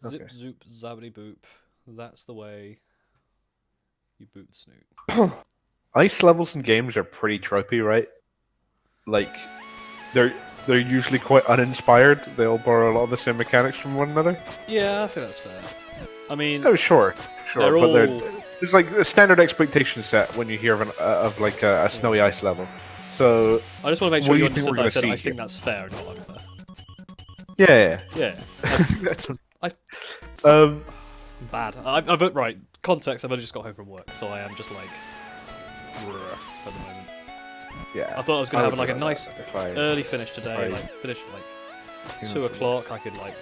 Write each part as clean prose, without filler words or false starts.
Zip, Okay. zoop, zabbity boop. That's the way you boot Snoot. Ice levels in games are pretty tropey, right? Like they're they're usually quite uninspired. They all borrow a lot of the same mechanics from one another. Yeah, I think that's fair. I mean, Oh, sure, they're but all. there's like a standard expectation set when you hear of like a snowy ice level. So I just want to make what sure do you you think understood we're that I gonna said see I think here? that's fair, not unfair. Yeah. Yeah, That's- I um, bad. Right. Context. I've only just got home from work, so I am just like at the moment. yeah. I thought I was gonna have would like a do nice that if I- early finish today. Right. Like finish at like 2 o'clock. I could like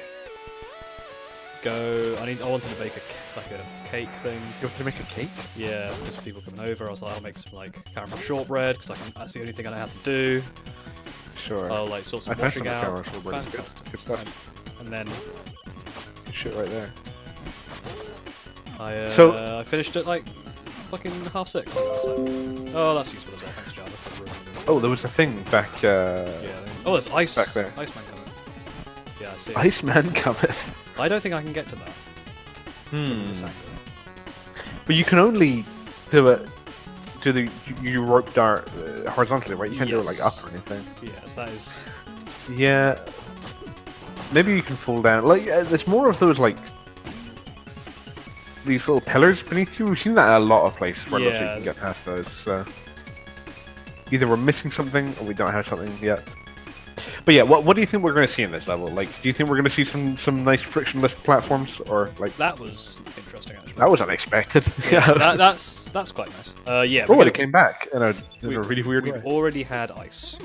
go. I wanted to bake a cake thing. You want to make a cake? Yeah, just for people coming over. I was like, I'll make some like caramel shortbread because that's the only thing I know how to do. Sure. I'll like sort some I've had washing some out. caramel shortbread. Fantastic. Good stuff. And then Good shit right there. I finished at like fucking 6:30 last night. Oh, that's useful as well. Thanks, Java, for ruining it. Oh, there was a thing back. Yeah. Oh, there's ice. Back there. Iceman coming. Yeah, I see. it. Iceman cometh. I don't think I can get to that. Hmm. This angle. But you can only do it. You rope dart horizontally, right? You can't do it like Yes. up or anything. Yes, that is. Yeah. Maybe you can fall down. Like there's more of those like these little pillars beneath you. We've seen that in a lot of places where it looks like Yeah. you can get past those. So either we're missing something or we don't have something yet. But yeah, what do you think we're going to see in this level? Like, do you think we're going to see some nice frictionless platforms, or like That was interesting actually. that was unexpected? That's quite nice. Yeah. Oh, it came back in a really weird We've way. already had ice.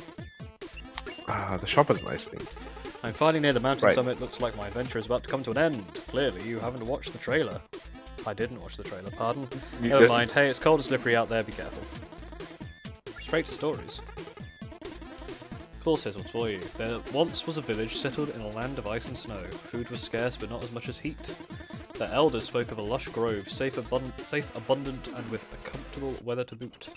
The shop is nice thing. I'm finally near the mountain Right. summit. Looks like my adventure is about to come to an end. Clearly, you haven't watched the trailer. I didn't watch the trailer, pardon. You Never didn't? mind. Hey, it's cold and slippery out there. Be careful. Straight to stories. Cool sizzles for you. There once was a village settled in a land of ice and snow. Food was scarce, but not as much as heat. Their elders spoke of a lush grove, safe, abundant, and with a comfortable weather to boot.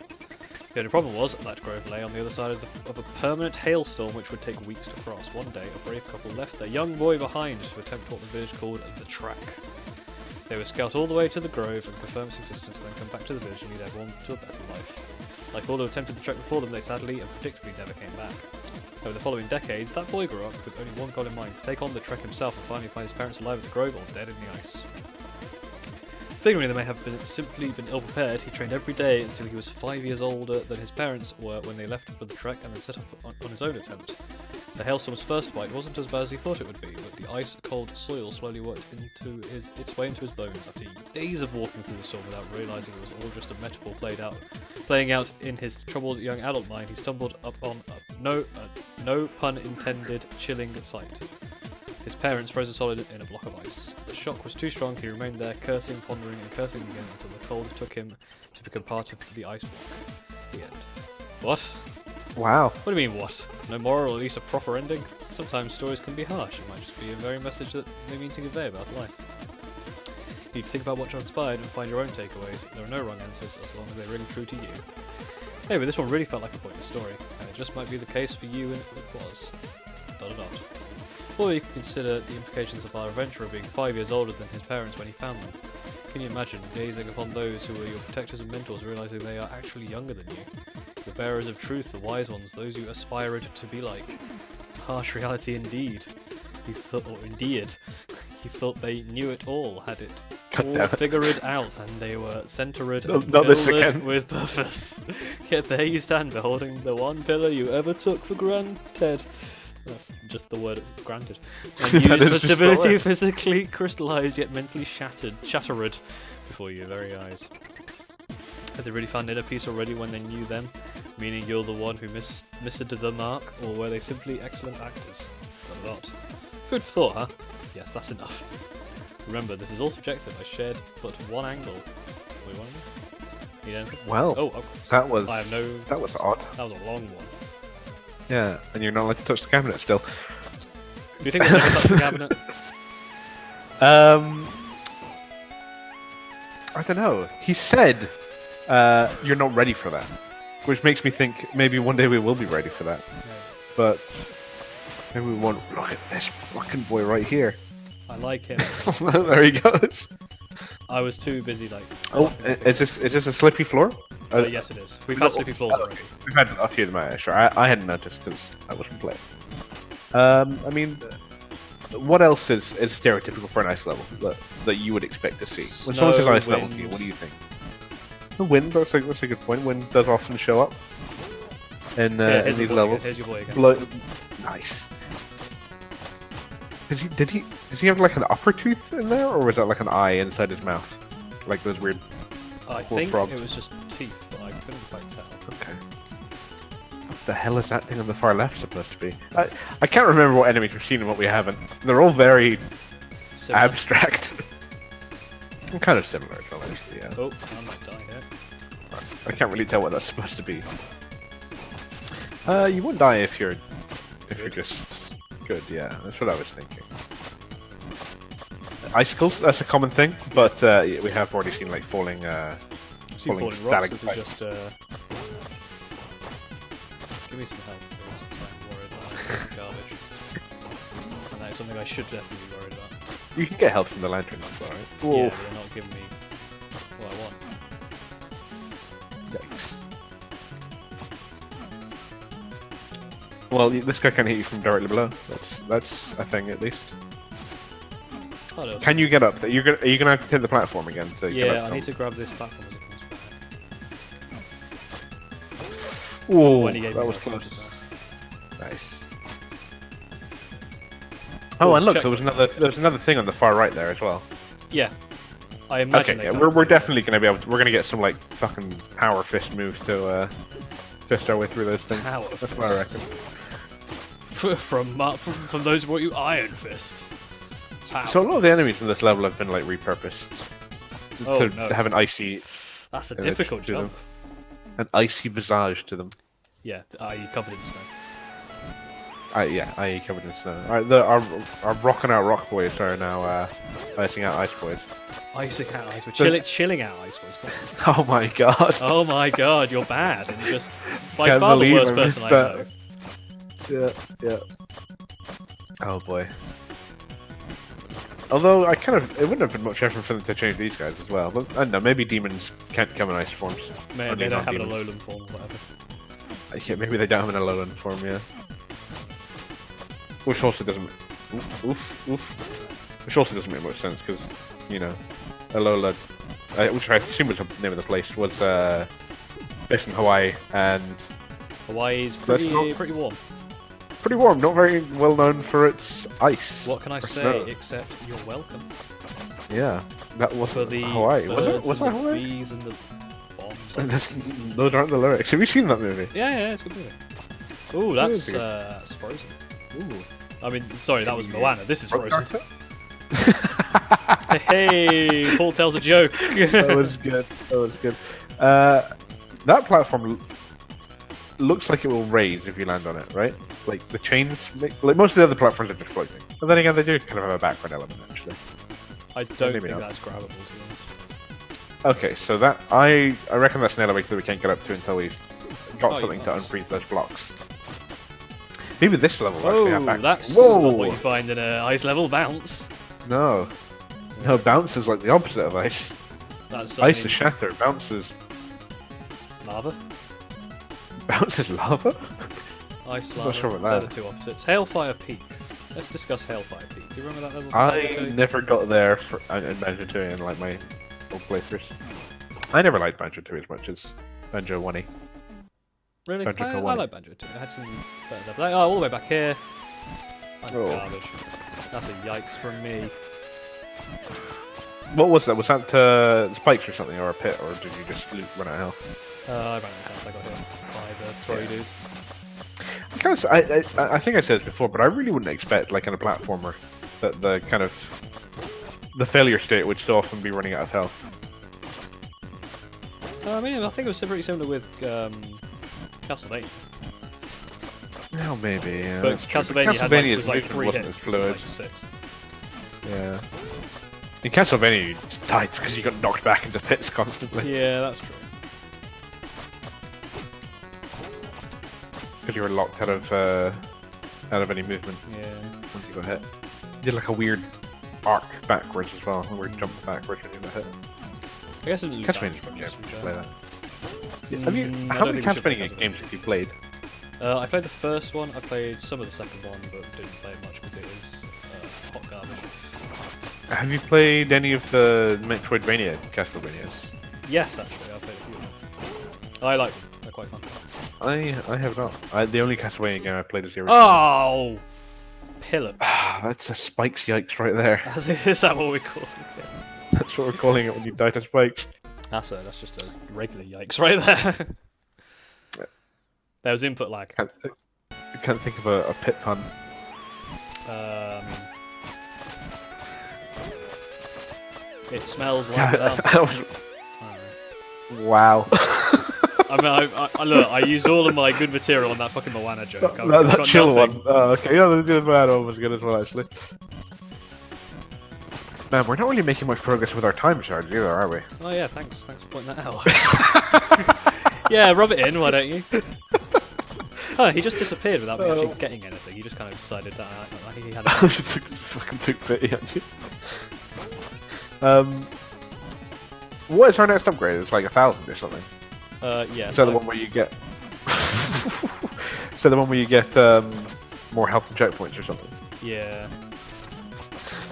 The only problem was that grove lay on the other side of a permanent hailstorm which would take weeks to cross. One day, a brave couple left their young boy behind to attempt what the village called the track. They would scout all the way to the grove and confirm its existence, then come back to the village and lead everyone to a better life. Like all who attempted the trek before them, they sadly and predictably never came back. Over the following decades, that boy grew up with only one goal in mind: to take on the trek himself and finally find his parents alive at the grove or dead in the ice. Figuring they may have simply been ill-prepared, he trained every day until he was 5 years older than his parents were when they left for the trek and then set off on his own attempt. The hailstorm's first bite wasn't as bad as he thought it would be, but the ice-cold soil slowly worked its way into his bones. After days of walking through the storm without realising it was all just a metaphor playing out in his troubled young adult mind, he stumbled upon a no pun intended chilling sight. His parents frozen solid in a block of ice. The shock was too strong, he remained there, cursing, pondering, and cursing again until the cold took him to become part of the ice block. The end. What? Wow. What do you mean, what? No moral, or at least a proper ending? Sometimes stories can be harsh. It might just be a very message that they mean to convey about life. You need to think about what transpired and find your own takeaways. There are no wrong answers as long as they're really true to you. Anyway, this one really felt like a pointless story, and it just might be the case for you, and it was. ... Or you can consider the implications of our adventurer being 5 years older than his parents when he found them. Can you imagine gazing upon those who were your protectors and mentors, realizing they are actually younger than you? The bearers of truth, the wise ones, those you aspired to be like. Harsh reality indeed. He thought they knew it all, had it God all damn it. figured out, and they were centered No, and not this pillared again. with purpose. Yet there you stand, beholding the one pillar you ever took for granted. That's just the word it's granted. And That used is for just the stability, word. physically crystallized yet mentally shattered before your very eyes. Had they really found inner peace already when they knew them? Meaning you're the one who missed the mark, or were they simply excellent actors? Not a lot. Food for thought, huh? Yes, that's enough. Remember, this is all subjective. I shared but one angle. Wait, one angle? Need anything? Well, Oh, of course. that was I have no. that was odd. That was a long one. Yeah, and you're not allowed to touch the cabinet still. Do you think we'll never touch the cabinet? I don't know. He said you're not ready for that, which makes me think maybe one day we will be ready for that. But maybe we won't. Look at this fucking boy right here. I like him. There he goes. I was too busy like. Oh, is this a slippy floor? Yes, it is. We've had slippy floors already. We've had a few of them. Sure, I hadn't noticed because I wasn't playing. I mean, what else is stereotypical for an ice level that you would expect to see? When someone says ice level to you, what do you think? The wind. That's a good point. Wind does often show up in these levels. Here's your boy again. Nice. Does he have like an upper tooth in there, or was that like an eye inside his mouth, like those weird? I think frogs. it was just teeth, but I couldn't quite tell. Okay. What the hell is that thing on the far left supposed to be? I can't remember what enemies we've seen and what we haven't. They're all very Similar. abstract. And kind of similar as well, actually. Yeah. Oh, I might die here. I can't really tell what that's supposed to be. You won't die if you're just good. Yeah, that's what I was thinking. Icicles, that's a common thing, but we have already seen like falling falling rocks. static. This is just give me some health, please, because I'm worried about garbage. And that is something I should definitely be worried about. You can get health from the lanterns as well, right? Yeah, but they're not giving me what I want. Yikes. Well, this guy can hit you from directly below. That's a thing, at least. Oh, no. Can you get up? Are you gonna have to take the platform again? To get Yeah, up I need to grab this platform as it comes back. Ooh, When he gave that me was life, which is close. nice. Nice. Oh, and look, check- there was another thing on the far right there as well. Yeah, I imagine. Okay, yeah, we're definitely gonna be able to. We're gonna get some like fucking power fist move to fist our way through those things. Power That's what I fist. reckon. From those what you Iron Fist. Power. So a lot of the enemies in this level have been like repurposed Oh, to no. have an icy, That's a image difficult to them. jump. an icy visage to them. Yeah, you covered in snow. Yeah, I.e. covered in snow. Alright, our rocking out rock boys are now icing out ice boys. Icing out ice. We're So- chilling out ice boys. Come on. Oh my god. Oh my god, you're bad. And just by Can't far the believe worst I person missed I know. that. Yeah. Oh boy. Although it wouldn't have been much effort for them to change these guys as well. But I don't know, maybe demons can't come in ice forms. Man, Only they don't have an non-demons. Alolan form or whatever. Yeah, maybe they don't have an Alolan form, yeah. Which also doesn't. Oof. Which also doesn't make much sense because, you know, Alola, which I assume was the name of the place, was based in Hawaii and Hawaii's That's not- pretty warm. pretty warm. Not very well known for its ice. What can I or say snow. except you're welcome Yeah, that for wasn't the Hawaii. Was it? birds Was and that the Hawaii? bees and the bombs. Those aren't the lyrics. Have you seen that movie? Yeah, it's a good movie. Ooh, It that's is good. Frozen. Ooh. I mean, sorry, that was Yeah. Moana. This is Frozen. That Hey, Paul tells a joke. was good. That was good. That platform looks like it will raise if you land on it, right? Like the chains, like most of the other platforms are just floating. But then again, they do kind of have a background element, actually. I don't Maybe think not. that's grabbable, to be honest. Okay, so that I reckon that's an elevator that we can't get up to until we've got Oh, something you to must. unfreeze those blocks. Maybe this level will actually have Oh, back. that's Whoa! not what you find in a ice level bounce. No, bounce is like the opposite of ice. That's Ice is shatter. Bounce is lava. lava. Ice Not lava. sure about They're that. the two opposites. Hailfire Peak. Let's discuss Hailfire Peak. Do you remember that level? I never got there for in Banjo 2 in like my old playthroughs. I never liked Banjo 2 as much as Banjo 1. Really? Banjo I Kazooie. like Banjo too. I had some better level. Oh, all the way back here. That's Oh. garbage. That's a yikes from me. What was that? Was that spikes or something, or a pit, or did you just run out of health? I ran out of health. I got hit by the throw dude. I think I said it before, but I really wouldn't expect, like in a platformer, that the kind of the failure state would so often be running out of health. I mean, I think it was pretty similar with Castlevania. No, maybe. Yeah, But that's true. Castlevania had like, Castlevania's was like movement 3 wasn't hits. as This is fluid. like 6. Yeah. In Castlevania, you just died because you got knocked back into pits constantly Yeah, that's true. because you were locked out of any movement Yeah. once you got hit. You did like a weird arc backwards as well, where you jump backwards when you get hit. I guess it didn't lose that Castlevania much progress, to be play fair. that. Have you? I How don't many think we should play Castlevania Castlevania. games have you played? I played the first one, I played some of the second one, but didn't play it much because it is hot garbage. Have you played any of the Metroidvania Castlevanias? Yes, actually, I played a few of them. I like them, they're quite fun. I have not. The only Castlevania game I played is the original. Oh! Pillar. That's a spikes yikes right there. Is that what we call it? That's what we're calling it when you die to spikes. That's just a regular yikes right there. There was input lag. I can't think of a pit pun. It smells like Wow. I mean, look, I used all of my good material on that fucking Moana joke. I've that got chill nothing. one. Oh, okay, yeah, the Moana one was good as well, actually. Man, we're not really making much progress with our time shards either, are we? Oh yeah, thanks for pointing that out. Yeah, rub it in, why don't you? Oh, he just disappeared without me actually getting anything. He just kind of decided that he had. Fucking took pity on you. What is our next upgrade? It's like 1,000 or something. Yeah. So the one where you get. So the one where you get more health and checkpoints or something. Yeah.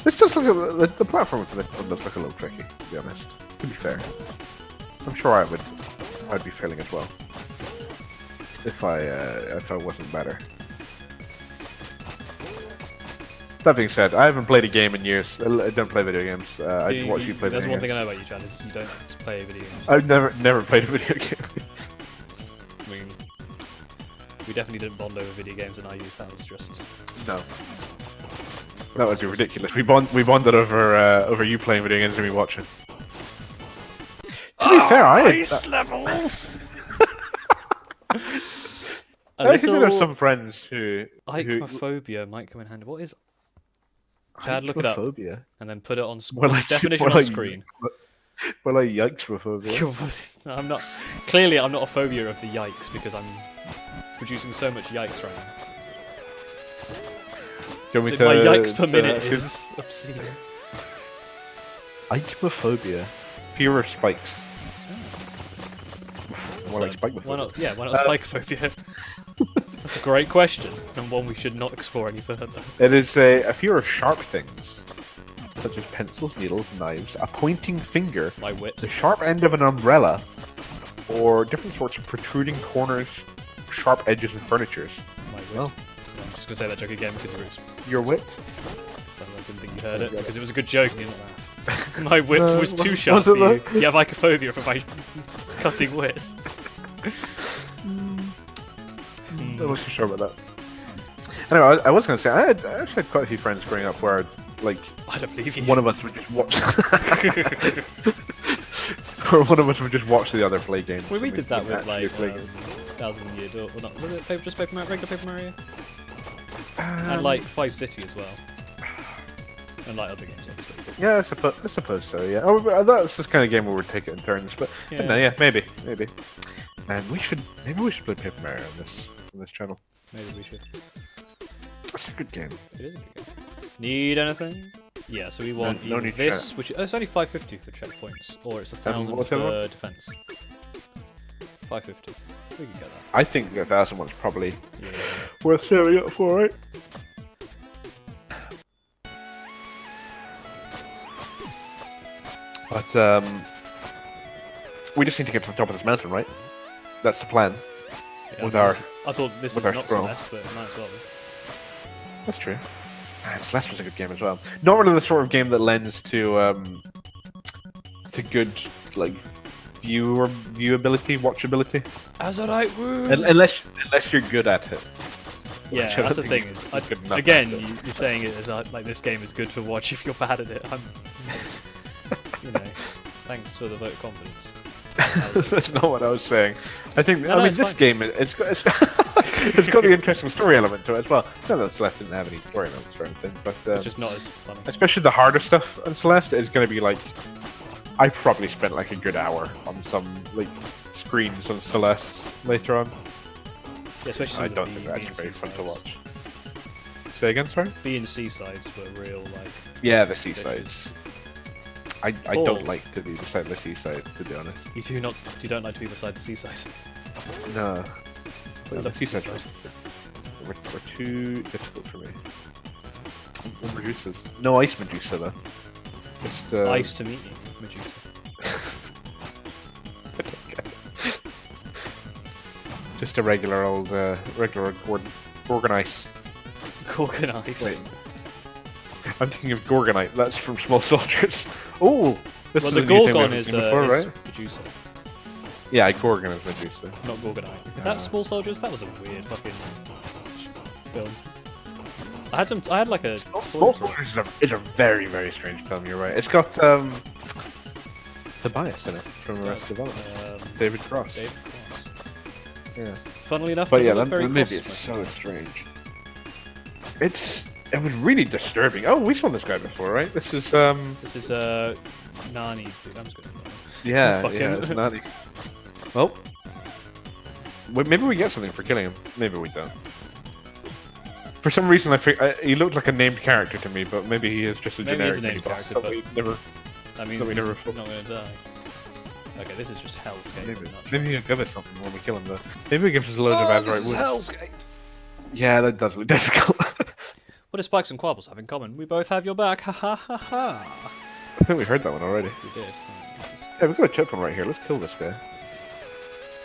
This does look the platform for this does look a little tricky, to be honest. To be fair, I'm sure I'd be failing as well if I wasn't better. That being said, I haven't played a game in years. I don't play video games. I just watch you play There's video one thing I games. know about you, Chad, is you don't play video games. I've never played a video game. I mean, we definitely didn't bond over video games in our youth. That was just No. That would be ridiculous. We bonded over you playing video games and me watching. To be fair, ice levels. I think there are some friends who Ichnophobia might come in handy. What is? Chad, look it up Ichnophobia? and then put it on Well, definition well, on screen. Well, like yikesrophobia. I'm not. Clearly, I'm not a phobia of the yikes because I'm producing so much yikes right now. Do you want me My to- yikes per to- minute is obscene. Ichnophobia. Fear of spikes. More like spike Why not? Yeah, why not spikephobia? That's a great question, and one we should not explore any further. It is a fear of sharp things, such as pencils, needles, knives, a pointing finger, My wit. the sharp end of an umbrella, or different sorts of protruding corners, sharp edges, and furnitures. My wit. Well. I'm just gonna say that joke again because it was. Your wit? So I didn't think you heard it because it was a good joke and you didn't laugh. My wit was too was sharp it for you. though? You have icophobia for my cutting wits. I wasn't sure about that. Anyway, I was going to say, I actually had quite a few friends growing up where, like, I don't believe you. one of us would just watch, or one of us would just watch the other play games. Well, we and did that we'd with actually like play games. 1000 Year Door, or not? Was it just Paper Mario, regular Paper Mario? And like Vice City as well, and like other games obviously. Yeah, I suppose so. Yeah, oh, that's this kind of game where we'd take it in turns. But Yeah. no, yeah, maybe. Man, maybe we should play Paper Mario on this channel. Maybe we should. That's a good game. It is a good game. Need anything? Yeah, so we want no either need this, which it's only 550 for checkpoints, or it's 1,000 what's the other for one? defense. 550. We can get that. I think the 1,000 one's probably Yeah. worth saving up for, right? But we just need to get to the top of this mountain, right? That's the plan. Yeah, With our- I thought this with is our not scroll. Celeste, but it might as well be. That's true. Celeste was a good game as well. Not really the sort of game that lends to good like viewability, watchability. As a right word. Unless you're good at it. Yeah, Which I that's the don't thing. think Is, is good enough again, at it. you're saying it as like this game is good to watch if you're bad at it. I'm, you know, thanks for the vote of confidence. That's not what I was saying. I think No, I mean it's this fine. game it's got it's got the interesting story element to it as well. Not that Celeste didn't have any story elements or anything, but It's just not as funny. especially the harder stuff on Celeste is going to be like I probably spent like a good hour on some like screens on Celeste later on. Yeah, especially some I of don't the think B that's and very C fun to sides. watch. Say again, sorry? B and C sides were real, like... Yeah, the seasides. I Paul. don't like to be beside the seaside, to be honest. You don't like to be beside the seaside. No. I The love the seaside seaside. were too difficult for me. What Medusas? No ice Medusa, though. Just, Nice to meet you, Medusa. Just a regular old, regular Gorgon ice. Gorgon Ice. Wait. I'm thinking of Gorgonite. That's from Small Soldiers. Oh, this Well, is the a new thing we Gorgon haven't is, seen before, is right? Medusa, Yeah, Gorgon is Medusa. not Gorgonite. Is that Small Soldiers? That was a weird fucking film. I had like a Small toy for it. Soldiers is a very, very strange film. You're right. It's got Tobias in it from Arrested Development. David Cross. David Cross. Yeah. Funnily enough, But doesn't yeah, look that very movie is Cross so strange. It was really disturbing. Oh, we saw this guy before, right? This is This is Nani. Dude, I'm just gonna. yeah, Fucking- yeah, it's Nani. Well, maybe we get something for killing him. Maybe we don't. For some reason, he looked like a named character to me, but maybe he is just a Maybe he's generic a named mini-boss character, that we never. That means That we he's never not gonna die. Okay, this is just Hellscape. Maybe, not- maybe he'll give us something when we kill him, though. Maybe he gives us loads of Azurite this is wood. Hellscape. Yeah, that does look difficult. What do Spikes and Quabbles have in common? We both have your back. Ha ha ha ha. I think we heard that one already. We did. Yeah, we've got a chip one right here. Let's kill this guy.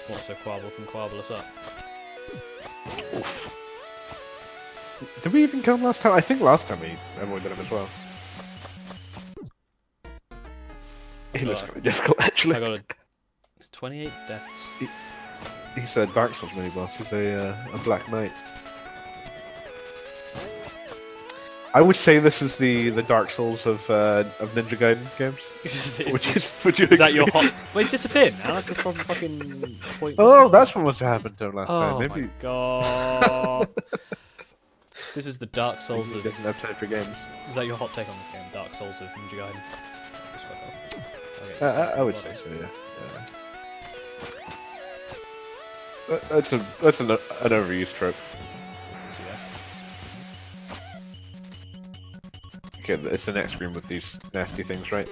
What, so Quabble can quabble us up? Oof. Did we even kill him last time? I think last time we avoided him as well. He looks kind of difficult, actually. I got a 28 deaths. He's a Dark Souls mini boss. He's a Black Knight. I would say this is the Dark Souls of Ninja Gaiden games. Would you Is that your agree? hot? Well, he's disappeared now. That's the problem. Fucking point. Oh, that's what must have happened to him last Oh time. my Maybe god. This is the Dark Souls he of. doesn't have time for games. Is that your hot take on this game? Dark Souls of Ninja Gaiden. Just fuck off. Okay, I would say so. Yeah. That's an overused trope. So, yeah. Okay, it's the next screen with these nasty things, right?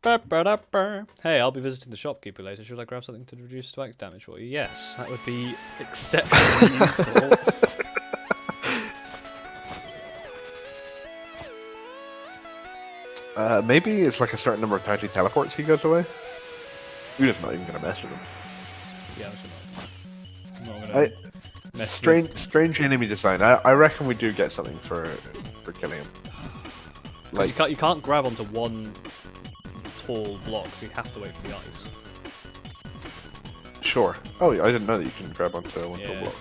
Ba-ba-da-ba. Hey, I'll be visiting the shopkeeper later. Should I grab something to reduce spikes damage for you? Yes, that would be exceptionally useful. Maybe it's like a certain number of times he teleports, he goes away. You're just not even gonna mess with him. Yeah, I'm not gonna mess Strange enemy design. I reckon we do get something for killing him. with... you can't grab onto one tall block, so you have to wait for the ice. Sure. Oh, yeah, I didn't know that you can grab onto one Yeah. full block.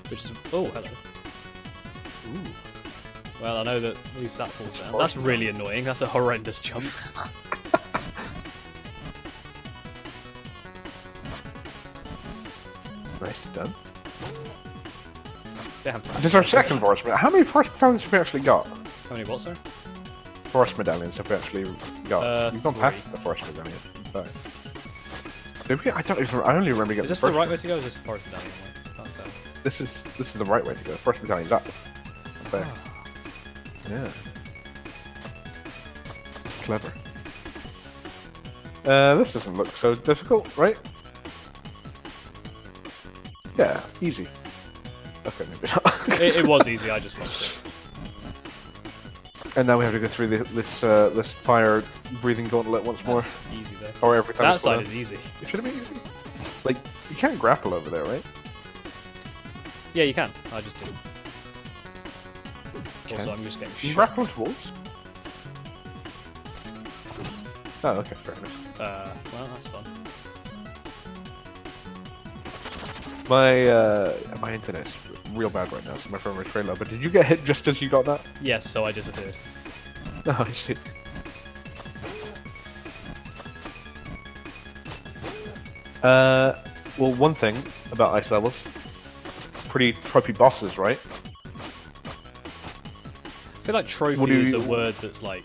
Which is... Oh, hello. Ooh. Well, I know that at least that falls down. far That's from really annoying. That's a horrendous jump. Nicely done. Damn. This is our second forest medallion. How many forest medallions have we actually got? How many what, sir? Forest medallions have we actually got? We've gone 3. past the forest medallion. Sorry. Did we? I only remember getting Is this the the first right one. way to go, or is this the forest medallion way? Can't tell. This is the right way to go. Forest medallion's up. There. Yeah. Clever. This doesn't look so difficult, right? Yeah, easy. Okay, maybe not. It was easy, I just fucked And now we have to go through this fire breathing gauntlet once it. more. That's easy though. Or every time. That we fall side down. is easy. It should have been easy. Like, you can't grapple over there, right? Yeah, you can. I just didn't. Can? Also, I'm just getting Can you shot. grapple onto walls? Oh, okay, fair enough. Well, that's fun. My internet's real bad right now, so my frame rate's very low. But did you get hit just as you got that? Yes, so I disappeared. No, I see. Well, one thing about ice levels, pretty tropey bosses, right? I feel like trophy What do is a you- word that's like...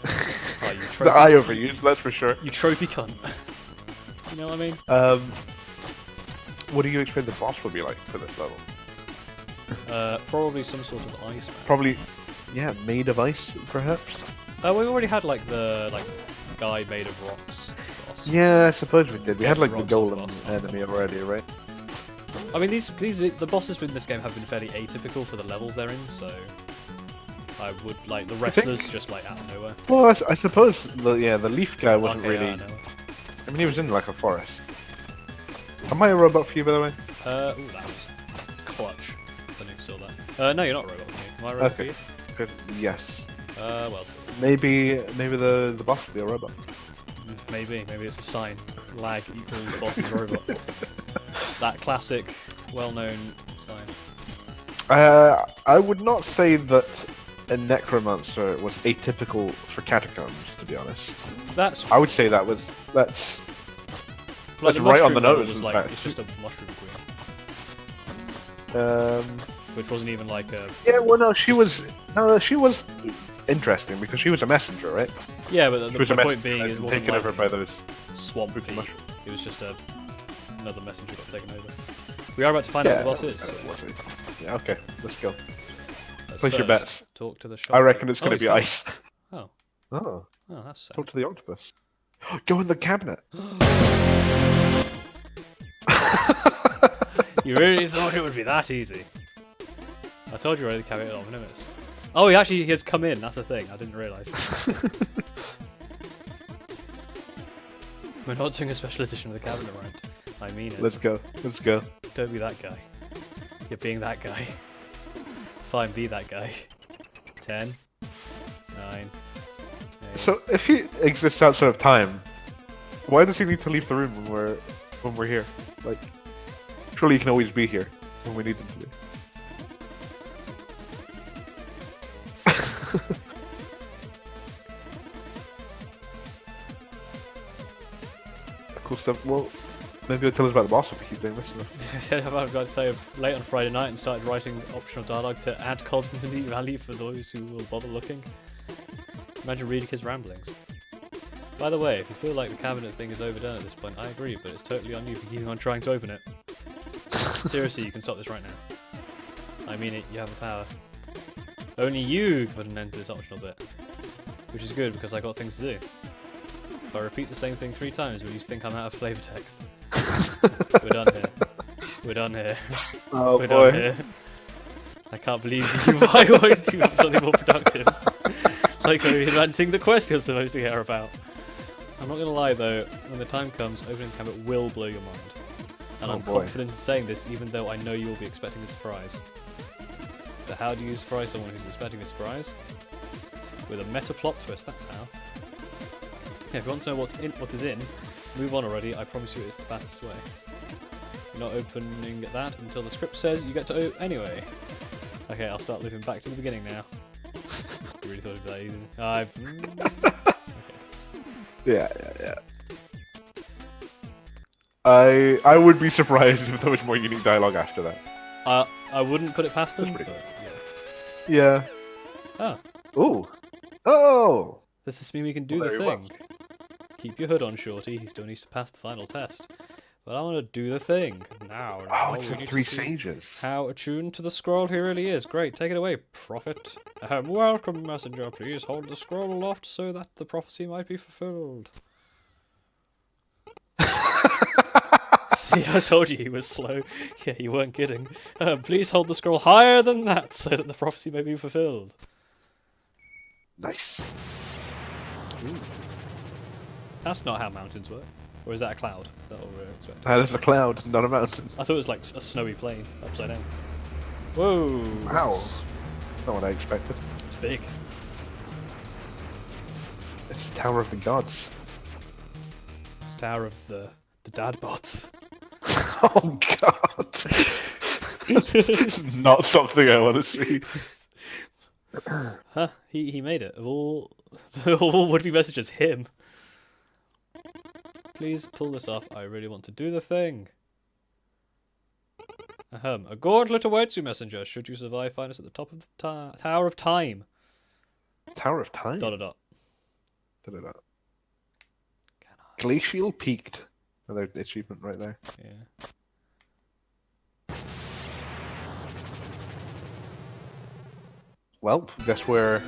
oh, you That trophy, I overused, that's for sure. you trophy cunt. You know what I mean? What do you expect the boss will be like for this level? Probably some sort of ice man. Probably, yeah, made of ice, perhaps. We already had like the guy made of rocks boss. Yeah, I suppose we did. We Yeah, had like the rocks off golem boss. enemy already, right? I mean, the bosses in this game have been fairly atypical for the levels they're in, so I would like the wrestlers just like out of nowhere. Well, I suppose the leaf guy wasn't Okay, really. I know. I mean, he was in like a forest. Am I a robot for you, by the way? Ooh, that was clutch. I didn't steal that. No, you're not a robot with me. Am I a robot Okay. for you? Good. Yes. Well, Maybe the boss will be a robot. maybe it's a sign. Lag equals boss's robot. That classic, well-known sign. I would not say that a necromancer was atypical for catacombs, to be honest. That's I would say that's like, the right on the mushroom nose, was in like fact. it's just a mushroom queen, um. which wasn't even like a Yeah. Well, no, she was interesting because she was a messenger, right? yeah. But She the was a point messenger being, and it wasn't taken like over by those swamp freaking bee. mushrooms. It was just another messenger got taken over. We are about to find out what the boss is. So Yeah. Okay. Let's go. let's Place your first bets. Talk to the shop. I reckon it's going to he's be gone. ice. Oh, Oh. oh, that's sad. Talk to the octopus. Go in the cabinet. You really thought it would be that easy? I told you already the caveat of limits. Oh, he has come in. That's the thing. I didn't realise. We're not doing a special edition of the cabinet round. I mean it. Let's go. Let's go. Don't be that guy. You're being that guy. Fine, be that guy. 10, 9. 8. So if he exists outside of time, why does he need to leave the room when we're here? Like, surely he can always be here when we need him to be. Cool stuff. Well, maybe he'll tell us about the boss if we keep doing this. I've got to say, late on Friday night and started writing optional dialogue to add cognitive value for those who will bother looking. Imagine reading his ramblings. By the way, if you feel like the cabinet thing is overdone at this point, I agree, but it's totally on you for keeping on trying to open it. Seriously, you can stop this right now. I mean it, you have the power. Only you can put an end to this optional bit. Which is good, because I got things to do. If I repeat the same thing 3 times, will you think I'm out of flavor text? We're done here. We're done here. Oh We're done here. I can't believe you. Why won't you have something more productive? Like we're advancing the quest you're supposed to care about. I'm not gonna lie though, when the time comes, opening the cabinet will blow your mind. And Oh I'm boy. confident in saying this even though I know you will be expecting a surprise. So how do you surprise someone who's expecting a surprise? With a meta plot twist, that's how. Yeah, if you want to know what is in, move on already, I promise you it's the fastest way. You're not opening that until the script says you get to anyway. Okay, I'll start looping back to the beginning now. You really thought it'd be that easy? Yeah. I would be surprised if there was more unique dialogue after that. I wouldn't put it past them, That's but pretty yeah. Yeah. Oh, Ooh. Oh. does this mean we can do Well, the there he thing? was. Keep your hood on, Shorty. He still needs to pass the final test. But I want to do the thing now. Oh, it's we the need to 3 see sages. How attuned to the scroll he really is. Great, take it away, prophet. Welcome, messenger. Please hold the scroll aloft so that the prophecy might be fulfilled. See, I told you he was slow. Yeah, you weren't kidding. Please hold the scroll higher than that so that the prophecy may be fulfilled. Nice. That's not how mountains work. Or is that a cloud? Is that what we're expecting? That is a cloud, not a mountain. I thought it was like a snowy plain, upside down. Whoa! Wow. That's, Not what I expected. it's big. It's the Tower of the Gods. It's Tower of the dad bots. Oh god. It's not something I want to see. Huh? He made it. Of all would-be messages, him. Please pull this off. I really want to do the thing. Ahem. A gauntlet awaits you, messenger. Should you survive, find us at the top of the Tower of Time. Tower of Time? Dot. Da-da-da. Glacial Peaked. Another achievement right there. Yeah. Well, guess we're